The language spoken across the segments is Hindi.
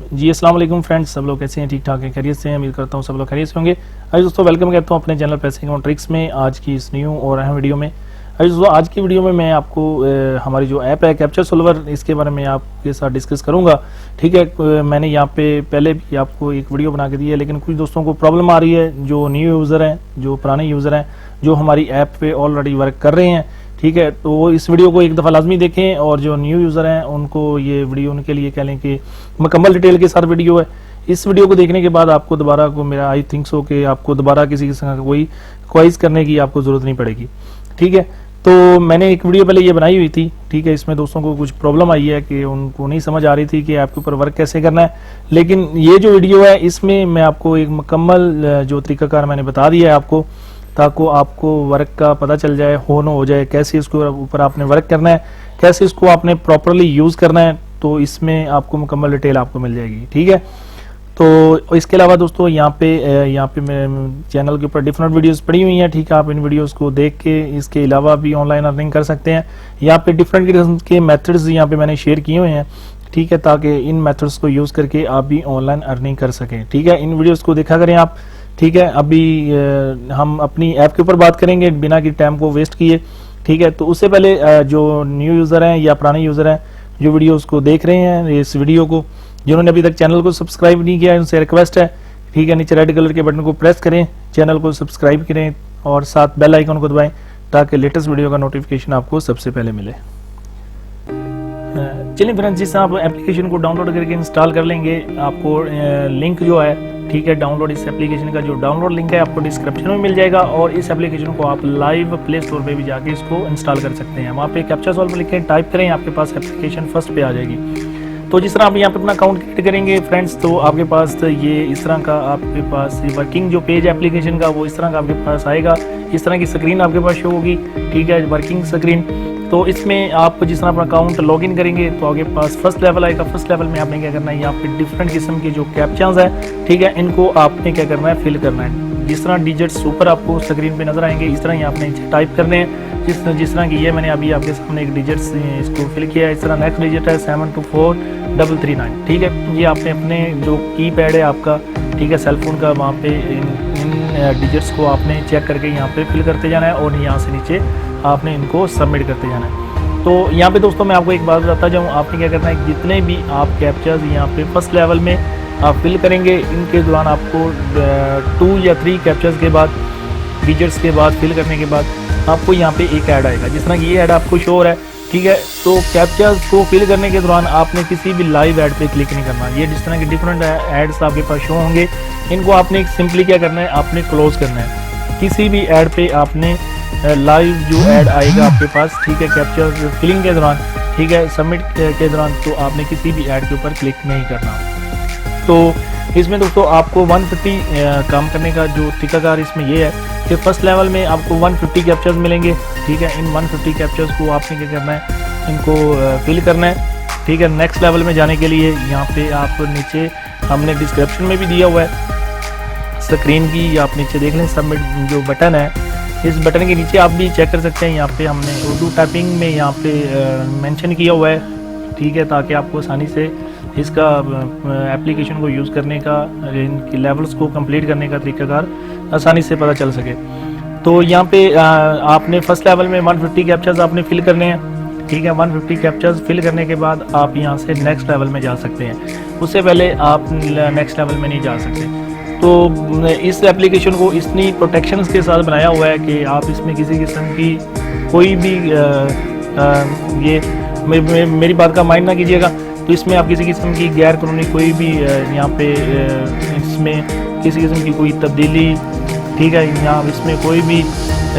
जी अस्सलाम वालेकुम फ्रेंड्स, सब लोग कैसे हैं? ठीक ठाक हैं, खैरियत से हैं? उम्मीद करता हूँ सब लोग खैरियत से होंगे। आज दोस्तों वेलकम करता हूँ अपने चैनल पैसे अकाउंट ट्रिक्स में आज की इस न्यू और अहम वीडियो में। आज की वीडियो में मैं आपको हमारी जो ऐप है कैप्चर सॉल्वर, इसके बारे में आपके साथ डिस्कस करूंगा। ठीक है, मैंने यहाँ पे पहले भी आपको एक वीडियो बना के दी है, लेकिन कुछ दोस्तों को प्रॉब्लम आ रही है, जो न्यू यूज़र हैं, जो पुराने यूज़र हैं, जो हमारी ऐप पे ऑलरेडी वर्क कर रहे हैं। ठीक है, तो वो इस वीडियो को एक दफ़ा लाजमी देखें, और जो न्यू यूज़र हैं उनको ये वीडियो उनके लिए कह लें कि मुकम्मल डिटेल के साथ वीडियो है। इस वीडियो को देखने के बाद आपको दोबारा को मेरा आई थिंक सो कि आपको दोबारा किसी किस्म का कोई ख्वाहिश करने की आपको ज़रूरत नहीं पड़ेगी। ठीक है, तो मैंने एक वीडियो पहले ये बनाई हुई थी। ठीक है, इसमें दोस्तों को कुछ प्रॉब्लम आई है कि उनको नहीं समझ आ रही थी कि ऐप के ऊपर वर्क कैसे करना है, लेकिन ये जो वीडियो है इसमें मैं आपको एक मुकम्मल जो तरीकाकार मैंने बता दिया है आपको, ताकि आपको वर्क का पता चल जाए, हो जाए कैसे इसके ऊपर आपने वर्क करना है, कैसे इसको आपने प्रॉपरली यूज़ करना है। तो इसमें आपको मुकम्मल डिटेल आपको मिल जाएगी। ठीक है, तो इसके अलावा दोस्तों यहाँ पे मेरे चैनल के ऊपर डिफरेंट वीडियोस पड़ी हुई हैं। ठीक है, आप इन वीडियोस को देख के इसके अलावा भी ऑनलाइन अर्निंग कर सकते हैं। यहाँ पे डिफरेंट किस्म के मेथड्स यहाँ पे मैंने शेयर किए हुए हैं। ठीक है, ताकि इन मेथड्स को यूज़ करके आप भी ऑनलाइन अर्निंग कर सकें। ठीक है, इन वीडियोज़ को देखा करें आप। ठीक है, अभी हम अपनी ऐप के ऊपर बात करेंगे बिना कि टाइम को वेस्ट किए। ठीक है, तो उससे पहले जो न्यू यूज़र हैं या पुराने यूज़र हैं जो वीडियो उसको देख रहे हैं, इस वीडियो को जिन्होंने अभी तक चैनल को सब्सक्राइब नहीं किया है उनसे रिक्वेस्ट है। ठीक है, नीचे रेड कलर के बटन को प्रेस करें, चैनल को सब्सक्राइब करें और साथ बेल आइकन को दबाएं ताकि लेटेस्ट वीडियो का नोटिफिकेशन आपको सबसे पहले मिले। चलिए फ्रेंड्स, जिस आप एप्लीकेशन को डाउनलोड करके इंस्टॉल कर लेंगे, आपको लिंक जो है, ठीक है, डाउनलोड इस एप्लीकेशन का जो डाउनलोड लिंक है आपको डिस्क्रिप्शन में मिल जाएगा, और इस एप्लीकेशन को आप लाइव प्ले स्टोर पे भी जाके इसको इंस्टॉल कर सकते हैं। वहाँ पे कैप्चर सॉल्वर लिखें, टाइप करें, आपके पास एप्लीकेशन फर्स्ट पे आ जाएगी। तो जिस तरह आप यहाँ पे अपना अकाउंट क्रिएट करेंगे फ्रेंड्स, तो आपके पास ये इस तरह का आपके पास वर्किंग जो पेज एप्लीकेशन का वो इस तरह का आपके पास आएगा। इस तरह की स्क्रीन आपके पास शो होगी। ठीक है, वर्किंग स्क्रीन। तो इसमें आप जिस तरह अपना अकाउंट लॉगिन करेंगे तो आपके पास फर्स्ट लेवल आएगा। फर्स्ट लेवल में आपने क्या करना है, यहाँ पे डिफरेंट किस्म के जो कैप्चास है, ठीक है, इनको आपने क्या करना है, फिल करना है। जिस तरह डिजिट्स ऊपर आपको स्क्रीन पे नजर आएंगे, इस तरह ही आपने टाइप करने हैं। जिस तरह की ये मैंने अभी आपके सामने एक डिजिट्स इसको फिल किया है। इस तरह नेक्स्ट डिजिट है 724339। ठीक है, ये आपने अपने जो की पैड है आपका, ठीक है, सेलफोन का, वहाँ पे इन डिजिट्स को आपने चेक करके यहाँ पे फिल करते जाना है, और यहाँ से नीचे आपने इनको सबमिट करते जाना है। तो यहाँ पे दोस्तों मैं आपको एक बात बताता जाऊँ, आपने क्या करना है, जितने भी आप कैप्चर्स यहाँ पे फर्स्ट लेवल में आप फिल करेंगे, इनके दौरान आपको 2 या 3 कैप्चर्स के बाद, डिजिट्स के बाद फिल करने के बाद आपको यहाँ पे एक ऐड आएगा। जिस तरह की ये ऐड आपको शो हो रहा है। ठीक है, तो कैप्चर्स को फिल करने के दौरान आपने किसी भी लाइव ऐड पे क्लिक नहीं करना। ये जिस तरह के डिफरेंट एड्स आपके पास शो होंगे, इनको आपने सिंपली क्या करना है, आपने क्लोज करना है। किसी भी ऐड पे आपने लाइव जो ऐड आएगा आपके पास, ठीक है, कैप्चर फिलिंग के दौरान, ठीक है, सबमिट के दौरान, तो आपने किसी भी ऐड के ऊपर क्लिक नहीं करना। तो इसमें दोस्तों आपको 150 काम करने का जो तरीकाकार इसमें ये है कि फर्स्ट लेवल में आपको 150 कैप्चर्स मिलेंगे। ठीक है, इन 150 कैप्चर्स को आपने क्या करना है, इनको फिल करना है। ठीक है, नेक्स्ट लेवल में जाने के लिए यहाँ पे आप नीचे हमने डिस्क्रिप्शन में भी दिया हुआ है स्क्रीन की, आप नीचे देख लें, सबमिट जो बटन है, इस बटन के नीचे आप भी चेक कर सकते हैं। यहाँ पे हमने उर्दू टाइपिंग में यहाँ पे मेंशन किया हुआ है। ठीक है, ताकि आपको आसानी से इसका एप्लीकेशन को यूज़ करने का, इनकी लेवल्स को कंप्लीट करने का तरीकाकार आसानी से पता चल सके। तो यहाँ पे आपने फर्स्ट लेवल में 150 कैप्चर्स आपने फिल करने हैं। ठीक है, 150 कैप्चर्स फिल करने के बाद आप यहाँ से नेक्स्ट लेवल में जा सकते हैं। उससे पहले आप नेक्स्ट लेवल में नहीं जा सकते। तो इस एप्लीकेशन को इतनी प्रोटेक्शंस के साथ बनाया हुआ है कि आप इसमें किसी किस्म की कोई भी ये मेरी बात का माइंड ना कीजिएगा, तो इसमें आप किसी किस्म की गैर कानूनी कोई भी यहाँ पे इसमें किसी किस्म की कोई तब्दीली, ठीक है, यहाँ इसमें कोई भी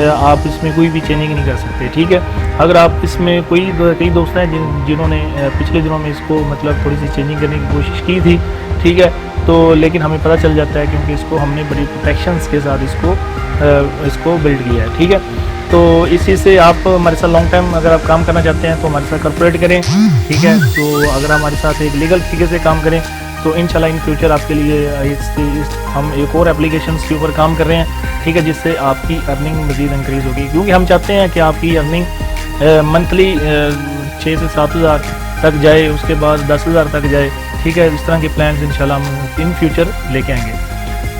आप इसमें कोई भी चेंजिंग नहीं कर सकते। ठीक है, अगर आप इसमें कई दोस्त हैं जिन्होंने पिछले दिनों में इसको मतलब थोड़ी सी चेंजिंग करने की कोशिश की थी। ठीक है, तो लेकिन हमें पता चल जाता है क्योंकि इसको हमने बड़ी प्रोटेक्शंस के साथ इसको बिल्ड किया है। ठीक है, तो इसी से आप हमारे साथ लॉन्ग टाइम अगर आप काम करना चाहते हैं तो हमारे साथ कॉर्पोरेट करें। ठीक है, तो अगर हमारे साथ एक लीगल तरीके से काम करें तो इंशाल्लाह इन फ्यूचर आपके लिए हम एक और एप्लीकेशंस के ऊपर काम कर रहे हैं। ठीक है, जिससे आपकी अर्निंग मज़ीद इंक्रीज़ होगी, क्योंकि हम चाहते हैं कि आपकी अर्निंग मंथली 6 से 7 हज़ार तक जाए, उसके बाद 10,000 तक जाए। ठीक है, इस तरह के प्लान्स इंशाल्लाह हम इन फ्यूचर लेके आएंगे।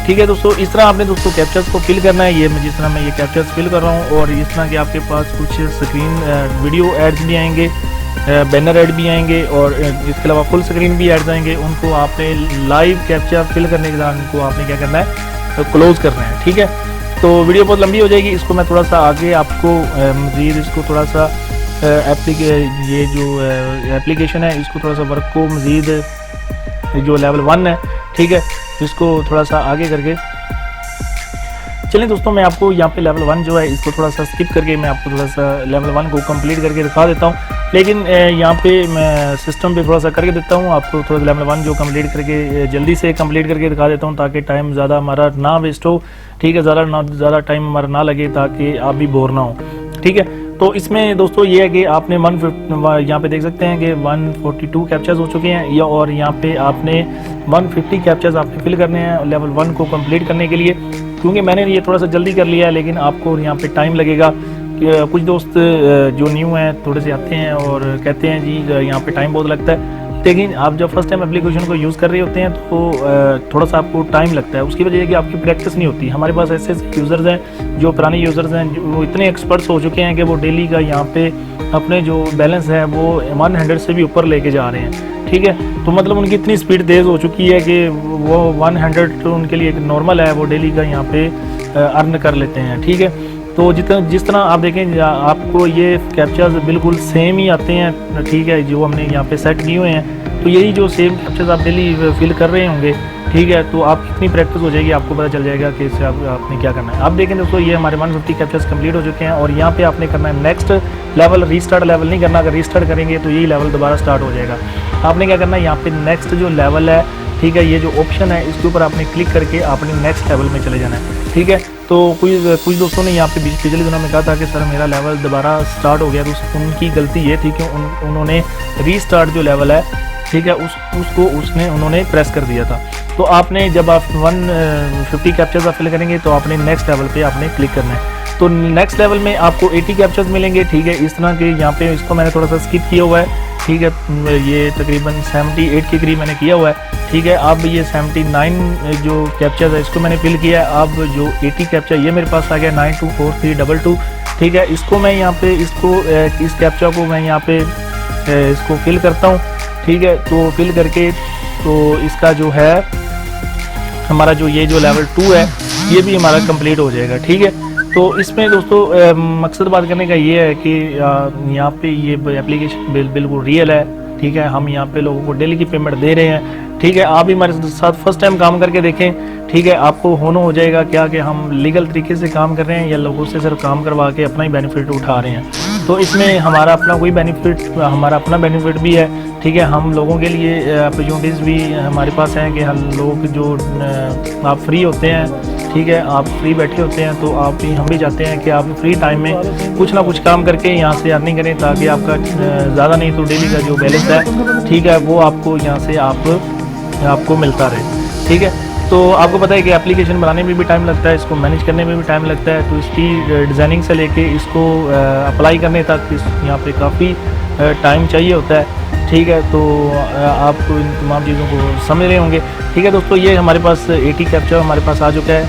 ठीक है दोस्तों, इस तरह आपने दोस्तों कैप्चर्स को फिल करना है। ये जिस तरह मैं ये कैप्चर्स फिल कर रहा हूँ, और इस तरह के आपके पास कुछ स्क्रीन वीडियो एड्स भी आएंगे, बैनर ऐड भी आएंगे, और इसके अलावा फुल स्क्रीन भी एड्स आएंगे। उनको आपने लाइव कैप्चर फिल करने के दौरान उनको आपने क्या करना है, क्लोज करना है। ठीक है, तो वीडियो बहुत लंबी हो जाएगी, इसको मैं थोड़ा सा आगे आपको मज़ीद इसको थोड़ा सा ये जो एप्लीकेशन है इसको थोड़ा सा वर्क को मज़ीद जो लेवल 1 है, ठीक है, इसको थोड़ा सा आगे करके चलें दोस्तों। मैं आपको यहाँ पे लेवल 1 जो है इसको थोड़ा सा स्किप करके मैं आपको थोड़ा सा लेवल 1 को कंप्लीट करके दिखा देता हूँ। लेकिन यहाँ पे मैं सिस्टम पे थोड़ा सा करके देता हूँ आपको, थोड़ा लेवल 1 जो कंप्लीट करके जल्दी से कंप्लीट करके दिखा देता हूँ, ताकि टाइम ज़्यादा हमारा ना वेस्ट हो। ठीक है, ज़्यादा टाइम हमारा ना लगे, ताकि आप भी बोर ना हो। ठीक है, तो इसमें दोस्तों ये है कि आपने यहाँ पे देख सकते हैं कि 142 कैप्चर्स हो चुके हैं, और यहाँ पे आपने 150 कैप्चर्स आपने फिल करने हैं लेवल 1 को कंप्लीट करने के लिए। क्योंकि मैंने ये थोड़ा सा जल्दी कर लिया है, लेकिन आपको यहाँ पे टाइम लगेगा। कुछ दोस्त जो न्यू हैं थोड़े से आते हैं और कहते हैं जी यहाँ पे टाइम बहुत लगता है, लेकिन आप जब फर्स्ट टाइम एप्लीकेशन को यूज़ कर रहे होते हैं तो थोड़ा सा आपको टाइम लगता है। उसकी वजह है कि आपकी प्रैक्टिस नहीं होती। हमारे पास ऐसे यूज़र्स हैं जो पुराने यूज़र्स हैं, जो वो इतने एक्सपर्ट्स हो चुके हैं कि वो डेली का यहाँ पे अपने जो बैलेंस है वो 100 से भी ऊपर लेके जा रहे हैं। ठीक है, तो मतलब उनकी इतनी स्पीड तेज़ हो चुकी है कि वो 100 तो उनके लिए एक नॉर्मल है, वो डेली का यहाँ पे अर्न कर लेते हैं। ठीक है, तो जिस तरह आप देखें आपको ये कैप्चर्स बिल्कुल सेम ही आते हैं। ठीक है, जो हमने यहाँ पे सेट किए हुए हैं, तो यही जो सेम कैप्चर्स आप डेली फिल कर रहे होंगे। ठीक है, तो आप कितनी प्रैक्टिस हो जाएगी, आपको पता चल जाएगा कि इससे आपने क्या करना है। आप देखें दोस्तों, ये हमारे 150 कैप्चर्स कंप्लीट हो चुके हैं, और यहाँ पे आपने करना है नेक्स्ट लेवल। रीस्टार्ट लेवल नहीं करना, अगर रीस्टार्ट करेंगे तो यही लेवल दोबारा स्टार्ट हो जाएगा। आपने क्या करना है, यहाँ पे नेक्स्ट जो लेवल है, ठीक है, ये जो ऑप्शन है इसके ऊपर आपने क्लिक करके आपने नेक्स्ट लेवल में चले जाना है। ठीक है, तो कुछ दोस्तों ने यहाँ पे पिछले दिनों में कहा था कि सर मेरा लेवल दोबारा स्टार्ट हो गया, तो उनकी गलती ये थी कि उन्होंने रीस्टार्ट जो लेवल है, ठीक है, उन्होंने प्रेस कर दिया था। तो आपने जब आप 150 कैप्चर्स आप फिल करेंगे तो आपने नेक्स्ट लेवल पे आपने क्लिक करना है। तो नेक्स्ट लेवल में आपको 80 कैप्चर्स मिलेंगे। ठीक है, इस तरह के यहाँ पे इसको मैंने थोड़ा सा स्किप किया हुआ है। ठीक है, ये तकरीबन 78 के करीब मैंने किया हुआ है। ठीक है, अब ये 79 जो कैप्चर्स है इसको मैंने फिल किया है। अब जो 80 कैप्चर ये मेरे पास आ गया 924322। ठीक है, इसको मैं यहाँ पे इस कैप्चर को मैं यहाँ पे इसको फिल करता हूँ। ठीक है, तो फिल करके तो इसका जो है हमारा जो ये जो लेवल 2 है ये भी हमारा कंप्लीट हो जाएगा। ठीक है, तो इसमें दोस्तों मकसद बात करने का ये है कि यहाँ पे ये एप्लीकेशन बिल्कुल रियल है। ठीक है, हम यहाँ पे लोगों को डेली की पेमेंट दे रहे हैं। ठीक है, आप भी हमारे साथ फर्स्ट टाइम काम करके देखें। ठीक है, आपको होना हो जाएगा क्या कि हम लीगल तरीके से काम कर रहे हैं या लोगों से सिर्फ काम करवा के अपना ही बेनिफिट उठा रहे हैं। तो इसमें हमारा अपना कोई बेनिफिट, हमारा अपना बेनिफिट भी है। ठीक है, हम लोगों के लिए अपॉर्चुनिटीज़ भी हमारे पास हैं कि हम लोगों के जो आप फ्री होते हैं, ठीक है, आप फ्री बैठे होते हैं, तो हम भी चाहते हैं कि आप फ्री टाइम में कुछ ना कुछ काम करके यहाँ से अर्निंग करें, ताकि आपका ज़्यादा नहीं तो डेली का जो बैलेंस है, ठीक है, वो आपको यहाँ से आपको मिलता रहे। ठीक है, तो आपको पता है कि एप्लीकेशन बनाने में भी टाइम लगता है, इसको मैनेज करने में भी टाइम लगता है। तो इसकी डिज़ाइनिंग से लेके इसको अप्लाई करने तक यहाँ पे काफ़ी टाइम चाहिए होता है। ठीक है, तो आप इन तमाम चीज़ों को समझ रहे होंगे। ठीक है दोस्तों, ये हमारे पास 80 कैप्चर हमारे पास आ चुका है।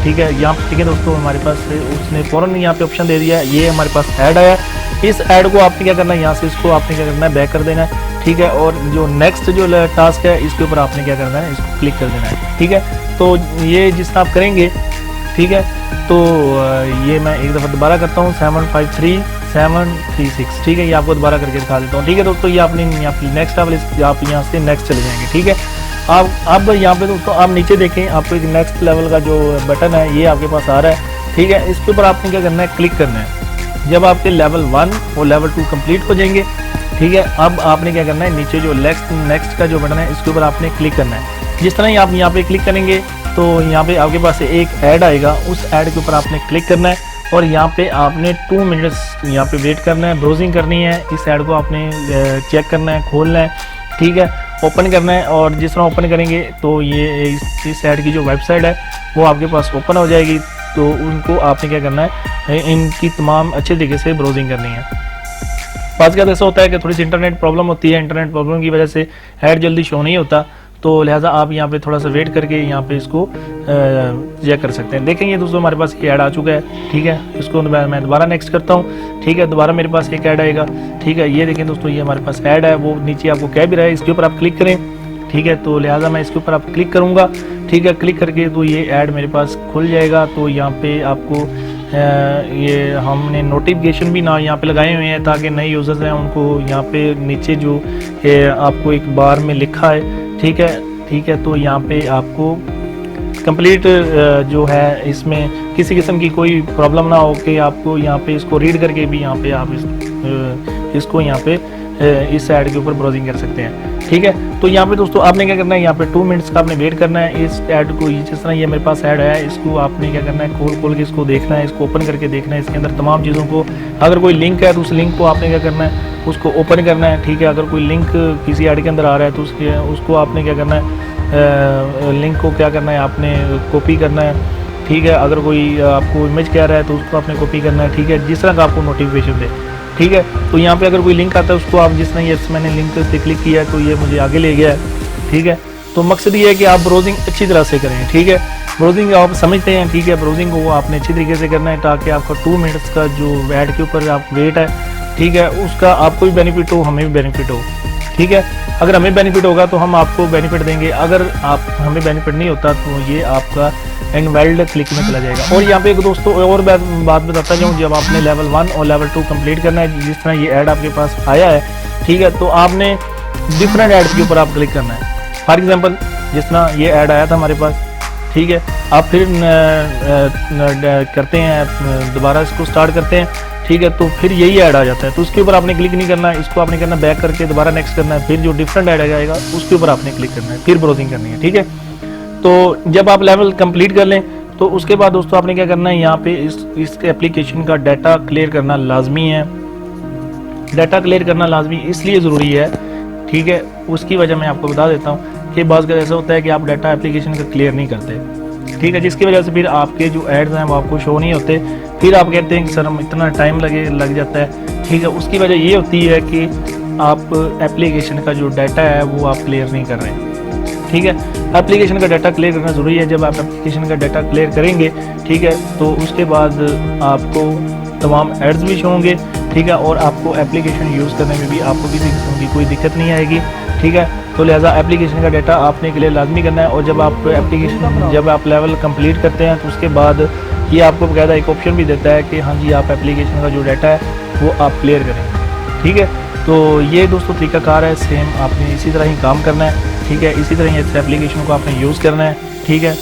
ठीक है, यहाँ ठीक है दोस्तों, हमारे पास उसने फ़ौरन यहाँ पे ऑप्शन दे दिया है। ये हमारे पास ऐड आया, इस ऐड को आपने क्या करना है, यहाँ से इसको आपने क्या करना है, बैक कर देना है। ठीक है, और जो नेक्स्ट जो टास्क है इसके ऊपर आपने क्या करना है, इसको क्लिक कर देना है। ठीक है, तो ये जिस तरह आप करेंगे, ठीक है, तो ये मैं एक दफ़ा दोबारा करता हूँ 753736। ठीक है, ये आपको दोबारा करके दिखा देता हूँ। ठीक है दोस्तों, ये आपने यहाँ पे नेक्स्ट लेवल, आप यहाँ से नेक्स्ट चले जाएंगे। ठीक है, अब यहाँ पे दोस्तों आप नीचे देखें, आपको एक नेक्स्ट लेवल का जो बटन है ये आपके पास आ रहा है। ठीक है, इसके ऊपर आपने क्या करना है, क्लिक करना है। जब आपके लेवल 1 और लेवल 2 कंप्लीट हो जाएंगे, ठीक है, अब आपने क्या करना है, नीचे जो नेक्स्ट का जो बटन है इसके ऊपर आपने क्लिक करना है। जिस तरह ही आप यहाँ पे क्लिक करेंगे तो यहाँ पे आपके पास एक ऐड आएगा, उस ऐड के ऊपर आपने क्लिक करना है, और यहाँ पे आपने 2 मिनट्स यहाँ पे वेट करना है, ब्राउजिंग करनी है। इस ऐड को आपने चेक करना है, खोलना है। ठीक है, ओपन करना है, और जिस तरह ओपन करेंगे तो ये इस ऐड की जो वेबसाइट है वो आपके पास ओपन हो जाएगी। तो उनको आपने क्या करना है, इनकी तमाम अच्छे तरीके से ब्राउजिंग करनी है। बात क्या ऐसा होता है कि थोड़ी सी इंटरनेट प्रॉब्लम होती है, इंटरनेट प्रॉब्लम की वजह से ऐड जल्दी शो नहीं होता, तो लिहाजा आप यहाँ पे थोड़ा सा वेट करके यहाँ पे इसको चेक कर सकते हैं। देखेंगे दोस्तों हमारे पास ये ऐड आ चुका है, ठीक है। इसको मैं दोबारा नेक्स्ट करता हूँ, ठीक है। दोबारा मेरे पास एक ऐड आएगा, ठीक है। ये देखें दोस्तों, ये हमारे पास ऐड है, वो नीचे आपको कह भी रहा है इसके ऊपर आप क्लिक करें, ठीक है। तो लिहाजा मैं इसके ऊपर आप क्लिक करूँगा, ठीक है। क्लिक करके तो ये ऐड मेरे पास खुल जाएगा। तो यहाँ पे आपको ये हमने नोटिफिकेशन भी ना यहाँ पे लगाए हुए हैं ताकि नए यूज़र्स हैं उनको यहाँ पे नीचे जो आपको एक बार में लिखा है, ठीक है, ठीक है। तो यहाँ पे आपको कंप्लीट जो है इसमें किसी किस्म की कोई प्रॉब्लम ना हो कि आपको यहाँ पे इसको रीड करके भी यहाँ पे आप इसको यहाँ पे इस ऐड के ऊपर ब्राउजिंग कर सकते हैं, ठीक है। तो यहाँ पे दोस्तों आपने क्या करना है, यहाँ पे 2 मिनट्स का आपने वेट करना है इस ऐड को। जिस तरह ये मेरे पास ऐड है, इसको आपने क्या करना है, खोल के इसको देखना है, इसको ओपन करके देखना है। इसके अंदर तमाम चीज़ों को, अगर कोई लिंक है तो उस लिंक को आपने क्या करना है, उसको ओपन करना है, ठीक है। अगर कोई लिंक किसी ऐड के अंदर आ रहा है तो उसको आपने क्या करना है, लिंक को क्या करना है, आपने कॉपी करना है, ठीक है। अगर कोई आपको इमेज कह रहा है तो उसको आपने कॉपी करना है, ठीक है, जिस तरह का आपको नोटिफिकेशन दे, ठीक है। तो यहाँ पे अगर कोई लिंक आता है उसको आप जिस तरह ये मैंने लिंक पे क्लिक किया है तो ये मुझे आगे ले गया है, ठीक है। तो मकसद ये है कि आप ब्राउजिंग अच्छी तरह से करें, ठीक है। ब्राउजिंग आप समझते हैं, ठीक है। ब्राउजिंग को आपने अच्छी तरीके से करना है ताकि आपका 2 मिनट्स का जो ऐड के ऊपर आप वेट है, ठीक है, उसका आपको भी बेनिफिट हो, हमें भी बेनिफिट हो, ठीक है। अगर हमें बेनिफिट होगा तो हम आपको बेनिफिट देंगे, अगर आप हमें बेनिफिट नहीं होता तो ये आपका इनवैलिड क्लिक में चला जाएगा। और यहाँ पे एक दोस्तों और बात बताता जाऊँ, जब आपने लेवल 1 और लेवल 2 कंप्लीट करना है, जिस तरह ये ऐड आपके पास आया है, ठीक है, तो आपने डिफरेंट ऐड के ऊपर आप क्लिक करना है। फॉर एग्जांपल जिस तरह ये ऐड आया था हमारे पास, ठीक है, आप फिर करते हैं, दोबारा इसको स्टार्ट करते हैं, ठीक है, तो फिर यही ऐड आ जाता है। तो उसके ऊपर आपने क्लिक नहीं करना है, इसको आपने करना बैक करके दोबारा नेक्स्ट करना है, फिर जो डिफरेंट ऐड आएगा उसके ऊपर आपने क्लिक करना है, फिर ब्राउजिंग करनी है, ठीक है। तो जब आप लेवल कंप्लीट कर लें तो उसके बाद दोस्तों आपने क्या करना है, यहाँ पे इस एप्लीकेशन का डाटा क्लियर करना लाजमी है। डाटा क्लियर करना लाजमी इसलिए ज़रूरी है, ठीक है, उसकी वजह मैं आपको बता देता हूँ कि बाज़ ऐसा होता है कि आप डाटा एप्लीकेशन का क्लियर नहीं करते, ठीक है, जिसकी वजह से फिर आपके जो एड्स हैं वो आपको शो नहीं होते। फिर आप कहते हैं कि सर हम इतना टाइम लग जाता है, ठीक है। उसकी वजह ये होती है कि आप एप्लीकेशन का जो डाटा है वो आप क्लियर नहीं कर रहे हैं, ठीक है। एप्लीकेशन का डाटा क्लियर करना ज़रूरी है। जब आप एप्लीकेशन का डाटा क्लियर करेंगे, ठीक है, तो उसके बाद आपको तमाम एड्स भी शो होंगे, ठीक है, और आपको एप्लीकेशन यूज़ करने में भी आपको किसी किस्म की कोई दिक्कत नहीं आएगी, ठीक है। तो लिहाजा एप्लीकेशन का डाटा आपने क्लियर लाजमी करना है। और जब आप लेवल कंप्लीट करते हैं तो उसके बाद ये आपको बकायदा एक ऑप्शन भी देता है कि हाँ जी आप एप्लीकेशन का जो डाटा है वो आप क्लियर करें, ठीक है। तो ये दोस्तों तरीकाकार है, सेम आपने इसी तरह ही काम करना है, ठीक है। इसी तरह इस एप्लीकेशन को आपने यूज़ करना है, ठीक है।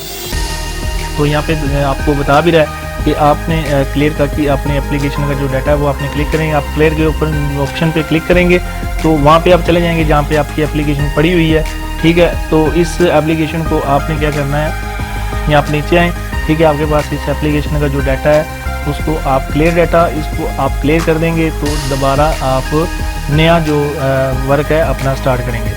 तो यहाँ पे आपको बता भी रहा है कि आपने क्लियर करके अपने एप्लीकेशन का जो डाटा है वो आपने क्लिक करेंगे। आप क्लियर के ऊपर ऑप्शन पे क्लिक करेंगे तो वहाँ पे आप चले जाएंगे जहाँ पे आपकी एप्लीकेशन पड़ी हुई है, ठीक है। तो इस एप्लीकेशन को आपने क्या करना है, यहाँ आप नीचे आएँ, ठीक है। आपके पास इस एप्लीकेशन का जो डाटा है उसको आप क्लियर डाटा इसको आप क्लियर कर देंगे तो दोबारा आप नया जो वर्क है अपना स्टार्ट करेंगे,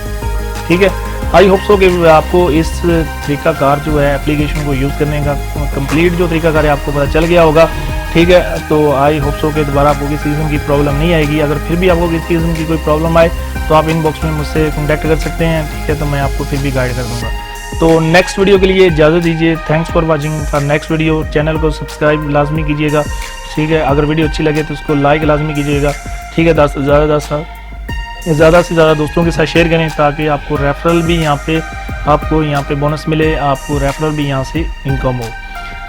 ठीक है। आई होप सो कि आपको इस तरीकाकार जो है एप्लीकेशन को यूज़ करने का कंप्लीट जो तरीकाकार है आपको पता चल गया होगा, ठीक है। तो आई होप सो कि दोबारा आपको किसी किस्म की प्रॉब्लम नहीं आएगी। अगर फिर भी आपको किसी किस्म की कोई प्रॉब्लम आए तो आप इनबॉक्स में मुझसे कॉन्टैक्ट कर सकते हैं, ठीक है। तो मैं आपको फिर भी गाइड कर दूँगा। तो नेक्स्ट वीडियो के लिए इजाज़त दीजिए। Thanks for watching for next video. Channel को सब्सक्राइब लाजमी कीजिएगा, ठीक है। अगर वीडियो अच्छी लगे तो उसको लाइक लाजमी कीजिएगा, ठीक है। ज़्यादा से ज़्यादा दोस्तों के साथ शेयर करें ताकि आपको रेफरल भी यहाँ पे बोनस मिले, आपको रेफरल भी यहाँ से इनकम हो,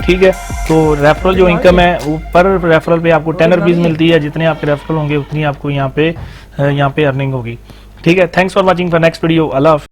ठीक है। तो रेफरल जो इनकम है वो पर रेफरल पे आपको 10 रुपीज़ मिलती है। जितने आपके रेफरल होंगे उतनी आपको यहाँ पे अर्निंग होगी, ठीक है। Thanks for watching for next video. अल्लाह हाफ़िज़।